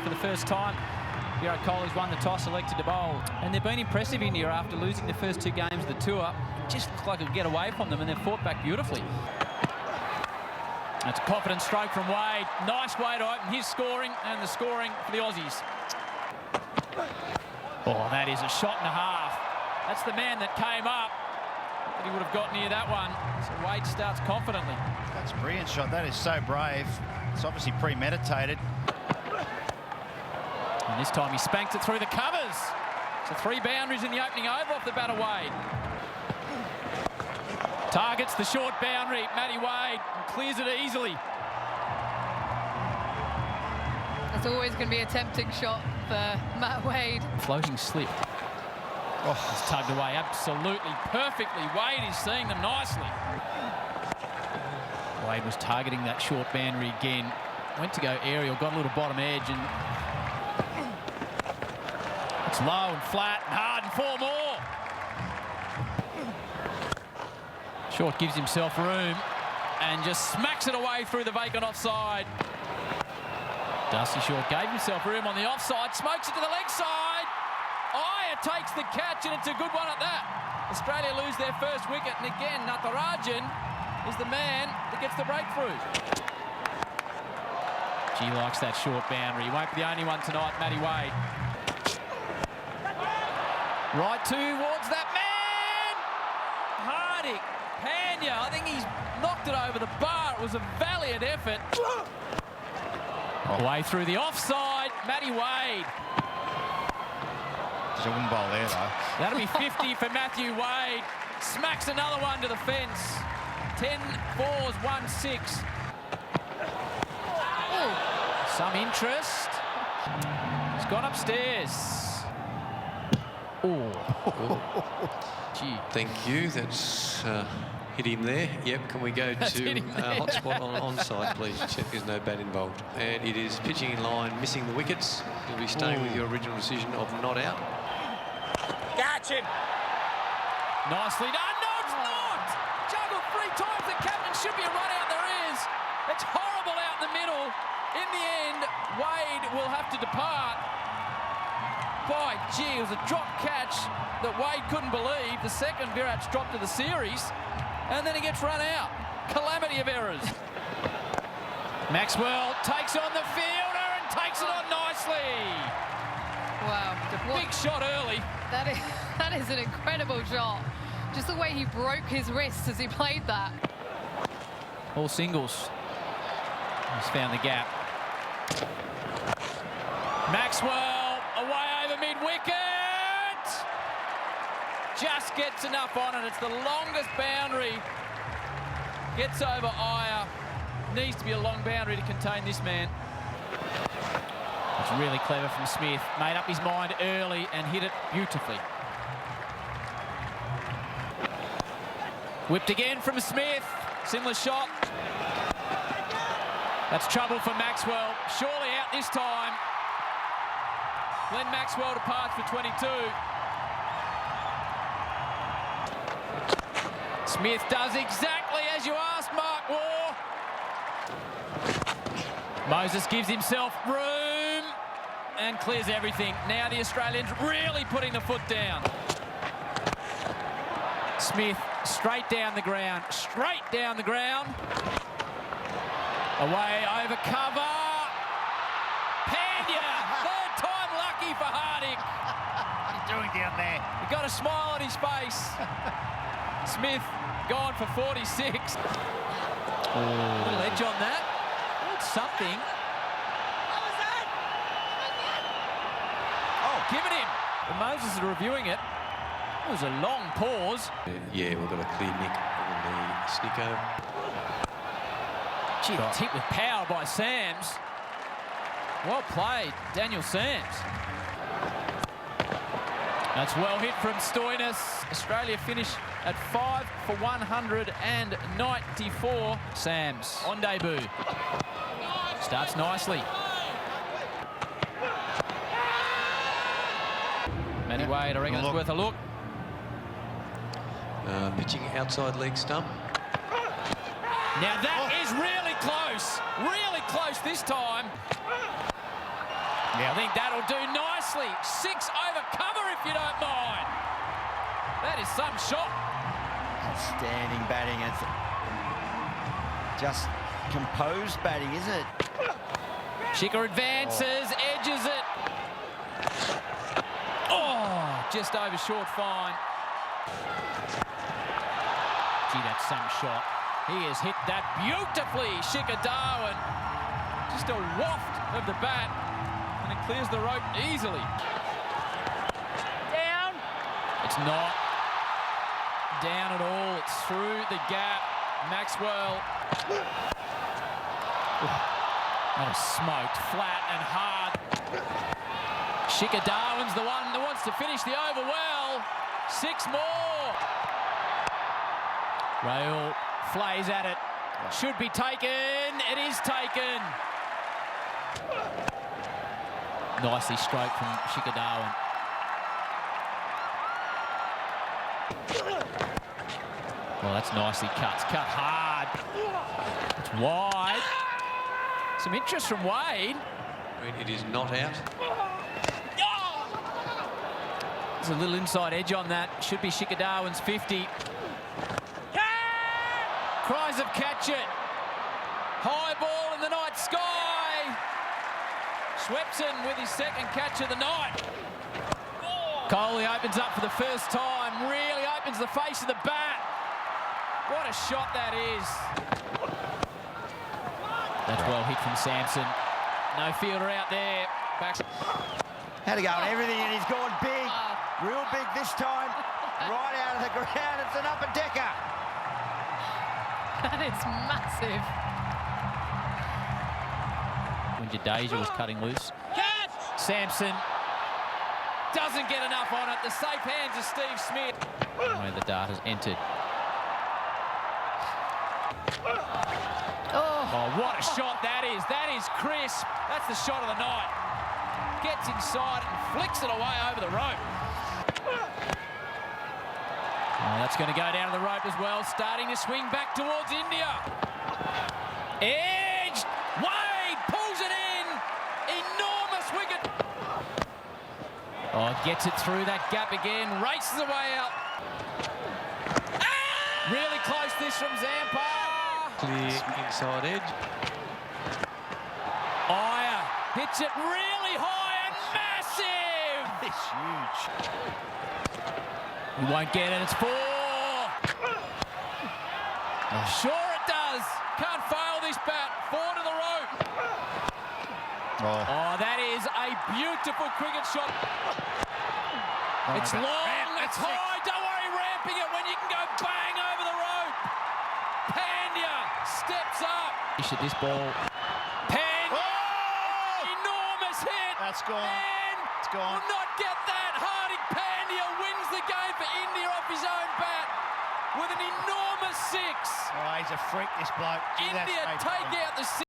For the first time, Virat Kohli's won the toss, elected to bowl. And they've been impressive, India, after losing the first 2 games of the tour. It just looked like it would get away from them, and they've fought back beautifully. That's a confident stroke from Wade. Nice way to open his scoring, and the scoring for the Aussies. Oh, that is a shot and a half. That's the man that came up, but he would have got near that one. So Wade starts confidently. That's a brilliant shot. That is so brave. It's obviously premeditated. And this time he spanked it through the covers. So 3 boundaries in the opening over off the bat of Wade. Targets the short boundary, Matty Wade, and clears it easily. That's always going to be a tempting shot for Matt Wade. Floating slip. Oh, it's tugged away absolutely perfectly. Wade is seeing them nicely. Wade was targeting that short boundary again. Went to go aerial, got a little bottom edge, and it's low and flat and hard, and 4 more. Short gives himself room and just smacks it away through the vacant offside. Dusty Short gave himself room on the offside, smokes it to the leg side. Iyer takes the catch, and it's a good one at that. Australia lose their first wicket, and again, Natarajan is the man that gets the breakthrough. He likes that short boundary. He won't be the only one tonight, Matty Wade. Right towards that man! Hardik, Pandya, I think he's knocked it over the bar. It was a valiant effort. Away through the offside, Matty Wade. There's a wing bowl there, though. That'll be 50 for Matthew Wade. Smacks another one to the fence. 10 fours, 1-6. Some interest. He's gone upstairs. Oh. Gee. Thank you. That's hit him there. Yep. Can we go to hotspot on onside, please? Check there's no bat involved. And it is pitching in line, missing the wickets. You'll be staying with your original decision of not out. Catch him. Nicely done. No, it's not. Juggled 3 times. The captain should be a run out. There is. It's horrible out in the middle. In the end, Wade will have to depart. By gee, it was a drop catch that Wade couldn't believe. The second Virat's dropped to the series, and then he gets run out. Calamity of errors. Maxwell takes on the fielder and takes it on nicely. Wow. Big shot early. That is an incredible shot. Just the way he broke his wrist as he played that. All singles. He's found the gap. Maxwell away over mid-wicket. Just gets enough on it. It's the longest boundary. Gets over Iyer. Needs to be a long boundary to contain this man. It's really clever from Smith. Made up his mind early and hit it beautifully. Whipped again from Smith. Similar shot. That's trouble for Maxwell. Surely out this time. Glenn Maxwell departs for 22. Smith does exactly as you asked, Mark Waugh. Moses gives himself room and clears everything. Now the Australians really putting the foot down. Smith straight down the ground, straight down the ground. Away over cover. Pandya, third time lucky for Hardik. What are you doing down there? He got a smile on his face. Smith gone for 46. A little edge on that. It's something. What was that? Oh, giving him. The Moses is reviewing it. It was a long pause. Yeah, we've got a clear nick on the Snicko. Gee, it's hit with power by Sams. Well played, Daniel Sams. That's well hit from Stoinis. Australia finish at 5 for 194. Sams on debut. Starts nicely. Matty Wade, I reckon it's worth a look. Pitching outside leg stump. Now that is really close this time. I think that'll do nicely. 6 over cover, if you don't mind. That is some shot. Outstanding batting. It's just composed batting, isn't it? Shiker advances, edges it. Oh, just over short fine. Gee, that's some shot. He has hit that beautifully, Shiker Darwin. Just a waft of the bat, and it clears the rope easily. Down. It's not down at all. It's through the gap. Maxwell. That is smoked, flat and hard. Shiker Darwin's the one that wants to finish the over well. 6 more. Rail flays at it. Should be taken. It is taken. Nicely stroked from Shiker Darwin. Well, that's nicely cut. It's cut hard. It's wide. Some interest from Wade. It is not out. There's a little inside edge on that. Should be Shiker Darwin's 50. Cries of catch it. High ball in the night sky. Swepson with his second catch of the night. Coley opens up for the first time. Really opens the face of the bat. What a shot that is. That's well hit from Sampson. No fielder out there. Back. Had to go on everything, and he's gone big. Real big this time. Right out of the ground. It's an upper decker. That is massive. When Jadeja was cutting loose. Sampson doesn't get enough on it. The safe hands of Steve Smith. Where the dart has entered. Oh, what a shot that is. That is crisp. That's the shot of the night. Gets inside and flicks it away over the rope. Oh, that's going to go down to the rope as well. Starting to swing back towards India. Edged. Wade pulls it in. Enormous wicket. Oh, gets it through that gap again. Races away out. Really close this from Zampa. Clear inside edge. Iyer hits it really high and massive. It's huge. He won't get it. It's 4. Sure it does. Can't fail this bat. 4 to the rope. Oh, that is a beautiful cricket shot. It's long. It's high. Don't worry ramping it when you can go bang over the rope. Pandya steps up. He should this ball. Pandya. Oh! Enormous hit. That's gone. And It's gone. will not get that. Hardik Pandya wins the game for India off his own bat with an enormous 6. Oh, he's a freak, this bloke. Gee, that's India great. take out the 6.